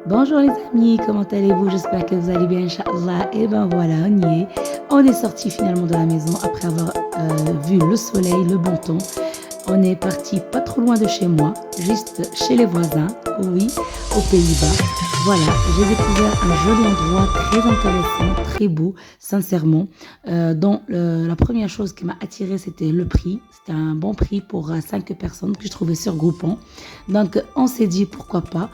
Bonjour les amis, comment allez-vous? J'espère que vous allez bien, Inch'Allah. Et ben voilà, on y est. On est sorti finalement de la maison après avoir vu le soleil, le bon temps. On est parti pas trop loin de chez moi, juste chez les voisins, oui, aux Pays-Bas. Voilà, j'ai découvert un joli endroit très intéressant, très beau, sincèrement. Dont la première chose qui m'a attirée, c'était le prix. C'était un bon prix pour 5 personnes que je trouvais sur Groupon. Donc, on s'est dit pourquoi pas.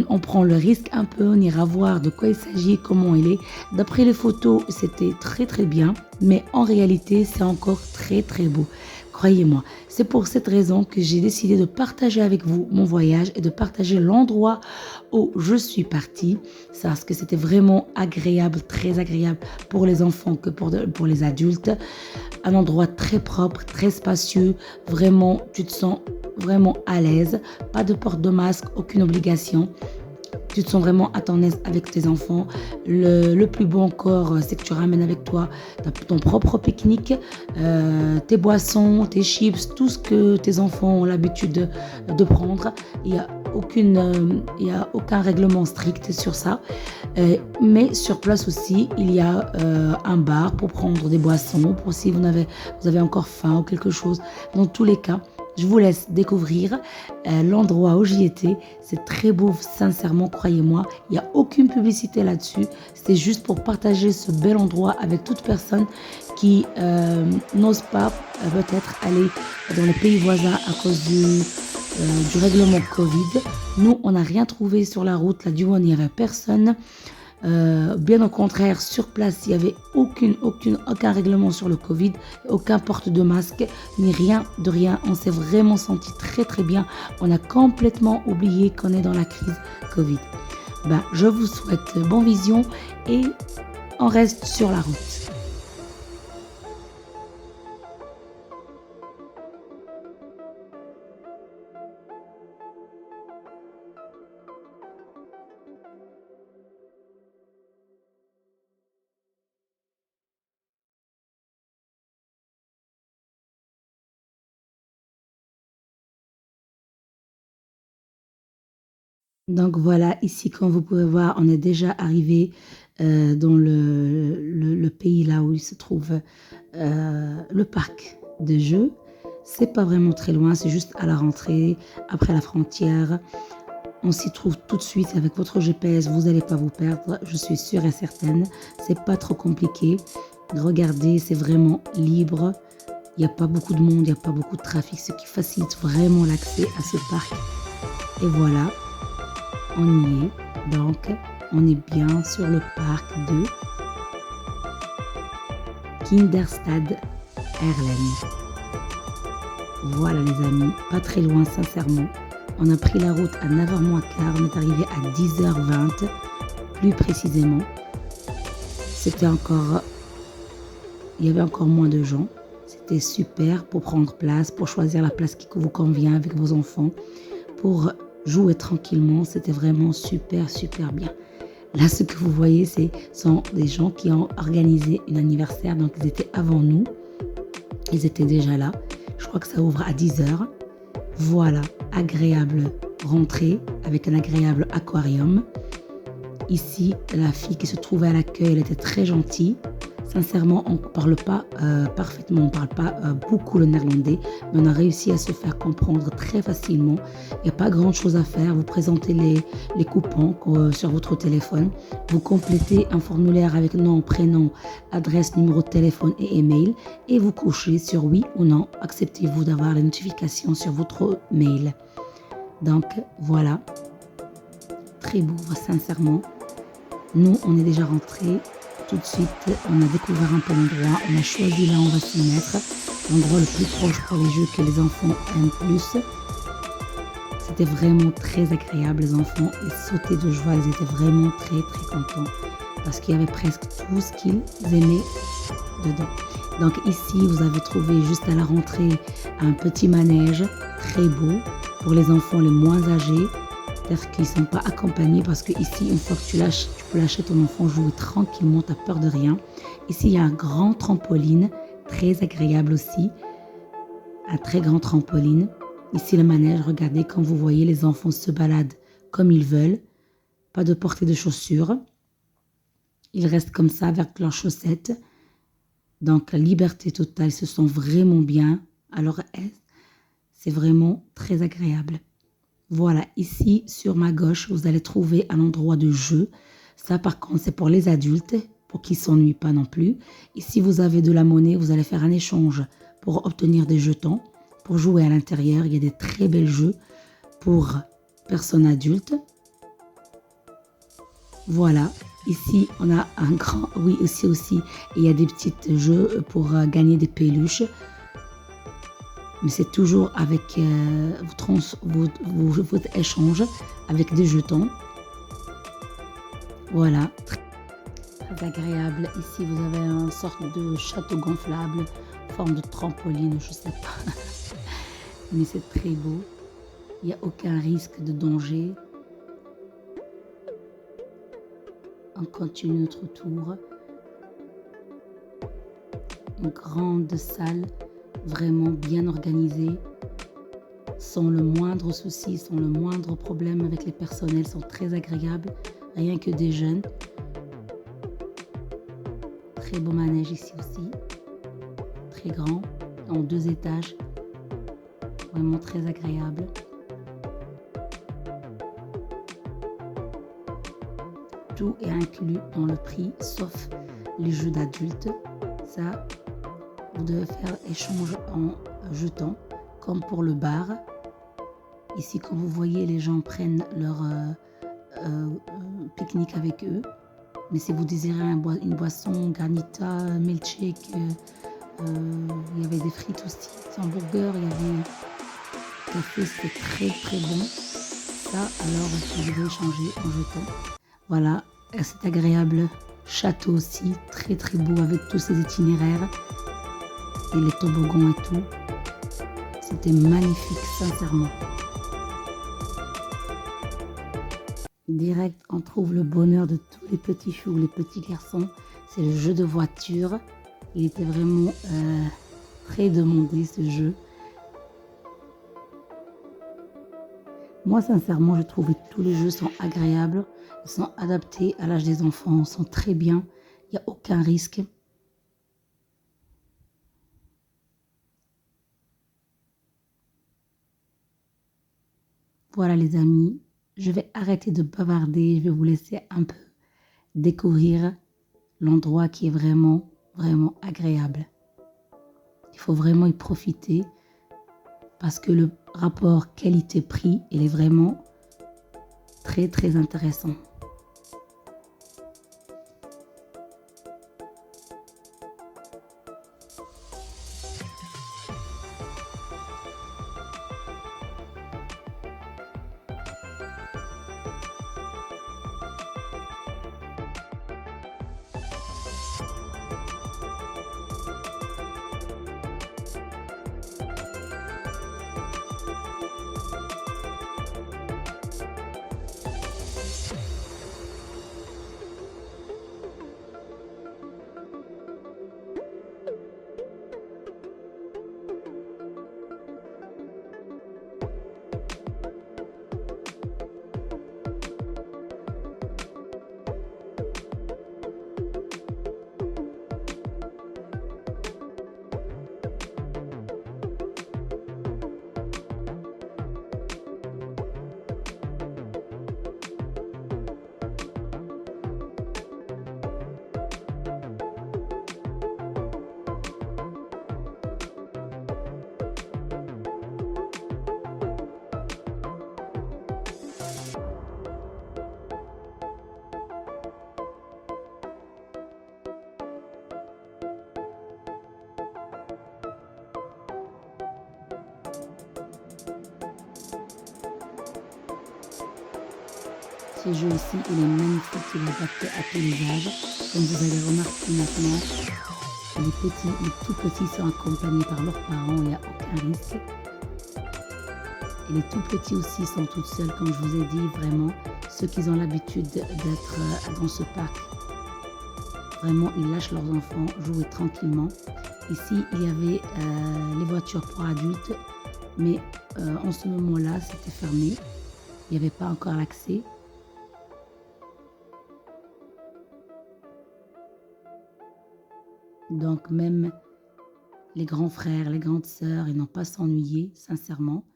On prend le risque un peu, on ira voir de quoi il s'agit, comment il est. D'après les photos, c'était très très bien, mais en réalité, c'est encore très très beau. Croyez-moi, c'est pour cette raison que j'ai décidé de partager avec vous mon voyage et de partager l'endroit où je suis partie. C'est parce que c'était vraiment agréable, très agréable pour les enfants que pour les adultes. Un endroit très propre, très spacieux. Vraiment, tu te sens vraiment à l'aise. Pas de porte de masque, aucune obligation. Tu te sens vraiment à ton aise avec tes enfants. Le plus beau encore, c'est que tu ramènes avec toi ton propre pique-nique, tes boissons, tes chips, tout ce que tes enfants ont l'habitude de prendre. Il n'y a il y a aucun règlement strict sur ça. Mais sur place aussi, il y a un bar pour prendre des boissons, pour si vous avez encore faim ou quelque chose. Dans tous les cas, je vous laisse découvrir l'endroit où j'y étais. C'est très beau, sincèrement, croyez-moi. Il n'y a aucune publicité là-dessus. C'était juste pour partager ce bel endroit avec toute personne qui n'ose pas peut-être aller dans les pays voisins à cause du règlement Covid. Nous, on n'a rien trouvé sur la route. Là, du moins, il n'y avait personne. Bien au contraire, sur place, il n'y avait aucun règlement sur le Covid, aucun porte de masque, ni rien de rien. On s'est vraiment senti très très bien. On a complètement oublié qu'on est dans la crise Covid. Je vous souhaite bonne vision et on reste sur la route. Donc voilà, ici, comme vous pouvez voir, on est déjà arrivé dans le pays là où il se trouve le parc de jeux. C'est pas vraiment très loin, c'est juste à la rentrée, après la frontière. On s'y trouve tout de suite avec votre GPS, vous n'allez pas vous perdre, je suis sûre et certaine. C'est pas trop compliqué. Regardez, c'est vraiment libre. Il n'y a pas beaucoup de monde, il n'y a pas beaucoup de trafic, ce qui facilite vraiment l'accès à ce parc. Et voilà, on y est. Donc, on est bien sur le parc de Kinderstad Erlen. Voilà les amis, pas très loin sincèrement. On a pris la route à 9h moins quart, on est arrivé à 10h20, plus précisément. C'était encore, il y avait encore moins de gens. C'était super pour prendre place, pour choisir la place qui vous convient avec vos enfants, pour jouer tranquillement. C'était vraiment super, super bien. Là, ce que vous voyez, sont des gens qui ont organisé un anniversaire. Donc, ils étaient avant nous. Ils étaient déjà là. Je crois que ça ouvre à 10h. Voilà, agréable rentrée avec un agréable aquarium. Ici, la fille qui se trouvait à l'accueil, elle était très gentille. Sincèrement, on ne parle pas parfaitement, on ne parle pas beaucoup le néerlandais, mais on a réussi à se faire comprendre très facilement. Il n'y a pas grand chose à faire. Vous présentez les coupons sur votre téléphone. Vous complétez un formulaire avec nom, prénom, adresse, numéro de téléphone et email. Et vous cochez sur oui ou non. Acceptez-vous d'avoir les notifications sur votre mail. Donc voilà, très beau, sincèrement. Nous, on est déjà rentrés. Tout de suite, on a découvert un peu l'endroit, on a choisi là où on va s'y mettre, l'endroit le plus proche pour les jeux que les enfants aiment plus. C'était vraiment très agréable, les enfants, ils sautaient de joie, ils étaient vraiment très très contents parce qu'il y avait presque tout ce qu'ils aimaient dedans. Donc ici, vous avez trouvé juste à la rentrée un petit manège très beau pour les enfants les moins âgés. Peut-être qu'ils ne sont pas accompagnés parce que ici, une fois que tu peux lâcher ton enfant jouer tranquillement, tu n'as peur de rien. Ici, il y a un grand trampoline, très agréable aussi. Un très grand trampoline. Ici, le manège, regardez, quand vous voyez, les enfants se baladent comme ils veulent. pas de portée de chaussures. Ils restent comme ça avec leurs chaussettes. Donc, liberté totale, ils se sentent vraiment bien à leur aise. C'est vraiment très agréable. Voilà, ici, sur ma gauche, vous allez trouver un endroit de jeu. Ça, par contre, c'est pour les adultes, pour qu'ils ne s'ennuient pas non plus. Ici, vous avez de la monnaie, vous allez faire un échange pour obtenir des jetons. Pour jouer à l'intérieur, il y a des très belles jeux pour personnes adultes. Voilà, ici, on a un grand... Oui, aussi, il y a des petits jeux pour gagner des peluches. Mais c'est toujours avec votre échange avec des jetons. Voilà, très agréable. Ici, vous avez une sorte de château gonflable, forme de trampoline, je ne sais pas. Mais c'est très beau. Il n'y a aucun risque de danger. On continue notre tour. Une grande salle, vraiment bien organisée, sans le moindre souci, sans le moindre problème avec les personnels, sont très agréables, rien que des jeunes. Très beau manège ici aussi, très grand, en 2 étages, vraiment très agréable. Tout est inclus dans le prix, sauf les jeux d'adultes. Ça, vous devez faire échange en jetons, comme pour le bar. Ici, comme vous voyez, les gens prennent leur pique-nique avec eux. Mais si vous désirez une boisson, granita, milkshake, il y avait des frites aussi, des hamburgers, il y avait un café, c'était très très bon. Ça, alors, vous devez échanger en jetons. Voilà, cet agréable château aussi, très très beau avec tous ses itinéraires et les toboggans et tout. C'était magnifique, sincèrement. Direct, on trouve le bonheur de tous les petits choux, les petits garçons. C'est le jeu de voiture. Il était vraiment très demandé, ce jeu. Moi, sincèrement, je trouve que tous les jeux sont agréables. Ils sont adaptés à l'âge des enfants. Ils sont très bien. Il n'y a aucun risque. Voilà les amis, je vais arrêter de bavarder. Je vais vous laisser un peu découvrir l'endroit qui est vraiment, vraiment agréable. Il faut vraiment y profiter parce que le rapport qualité-prix, il est vraiment très, très intéressant. Ce jeu ici, il est magnifique, il est adapté à tous les âges. Comme vous allez remarquer maintenant, les tout petits sont accompagnés par leurs parents, il n'y a aucun risque. Et les tout petits aussi sont toutes seuls, comme je vous ai dit, vraiment. Ceux qui ont l'habitude d'être dans ce parc, vraiment, ils lâchent leurs enfants jouer tranquillement. Ici, il y avait les voitures pour adultes, mais en ce moment-là, c'était fermé. Il n'y avait pas encore l'accès. Donc même les grands frères, les grandes sœurs, ils n'ont pas à s'ennuyer, sincèrement.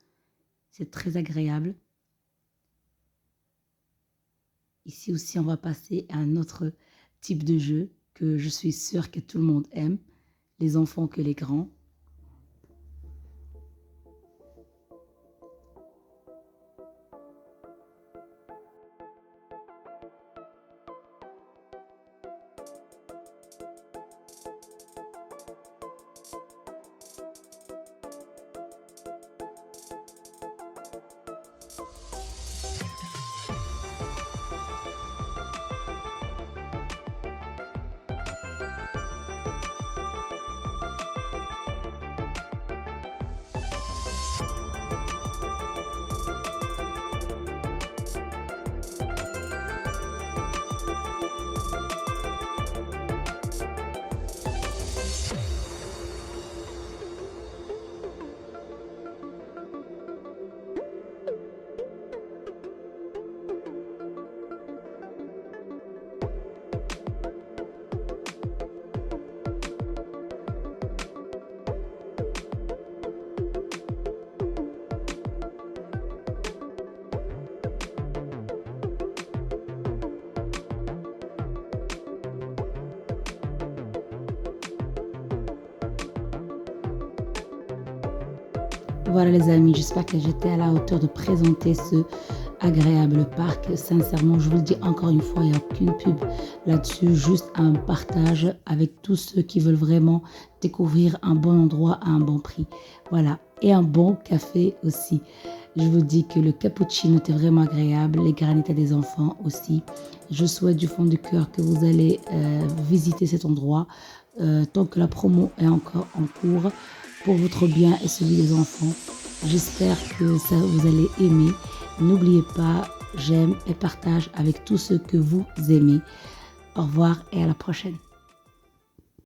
C'est très agréable. Ici aussi, on va passer à un autre type de jeu que je suis sûre que tout le monde aime, les enfants que les grands. Voilà les amis, j'espère que j'étais à la hauteur de présenter ce agréable parc. Sincèrement, je vous le dis encore une fois, il n'y a aucune pub là-dessus, juste un partage avec tous ceux qui veulent vraiment découvrir un bon endroit à un bon prix. Voilà, et un bon café aussi. Je vous dis que le cappuccino était vraiment agréable, les granitas des enfants aussi. Je souhaite du fond du cœur que vous allez visiter cet endroit tant que la promo est encore en cours pour votre bien et celui des enfants. J'espère que ça vous allez aimer. N'oubliez pas, j'aime et partage avec tous ceux que vous aimez. Au revoir et à la prochaine.